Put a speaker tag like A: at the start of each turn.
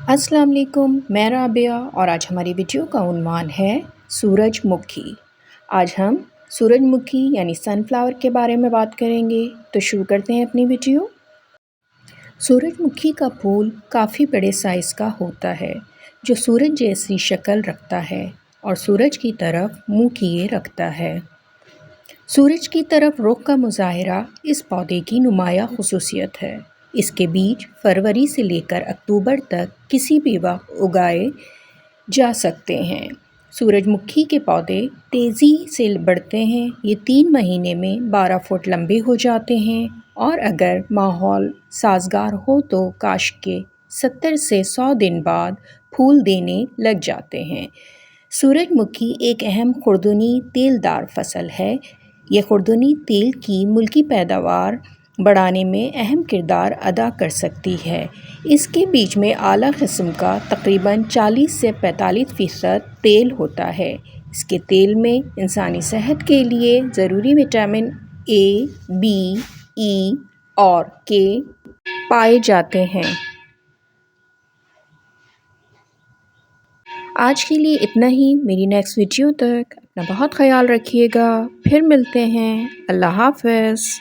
A: السلام علیکم، میں رابعہ اور آج ہماری ویڈیو کا عنوان ہے سورج مکھی۔ آج ہم سورج مکھی یعنی سن فلاور کے بارے میں بات کریں گے، تو شروع کرتے ہیں اپنی ویڈیو۔ سورج مکھی کا پھول کافی بڑے سائز کا ہوتا ہے جو سورج جیسی شکل رکھتا ہے اور سورج کی طرف منہ کیے رکھتا ہے۔ سورج کی طرف رخ کا مظاہرہ اس پودے کی نمایاں خصوصیت ہے۔ اس کے بیج فروری سے لے کر اکتوبر تک کسی بھی وقت اگائے جا سکتے ہیں۔ سورج مکھی کے پودے تیزی سے بڑھتے ہیں، یہ 3 مہینے میں 12 فٹ لمبے ہو جاتے ہیں اور اگر ماحول سازگار ہو تو کاشت کے 70 سے 100 دن بعد پھول دینے لگ جاتے ہیں۔ سورج مکھی ایک اہم خوردنی تیل دار فصل ہے۔ یہ خوردنی تیل کی ملکی پیداوار بڑھانے میں اہم کردار ادا کر سکتی ہے۔ اس کے بیج میں اعلیٰ قسم کا تقریباً 40 سے 45% تیل ہوتا ہے۔ اس کے تیل میں انسانی صحت کے لیے ضروری وٹامن اے، بی، ای اور کے پائے جاتے ہیں۔ آج کے لیے اتنا ہی، میری نیکسٹ ویڈیو تک اپنا بہت خیال رکھیے گا، پھر ملتے ہیں، اللہ حافظ۔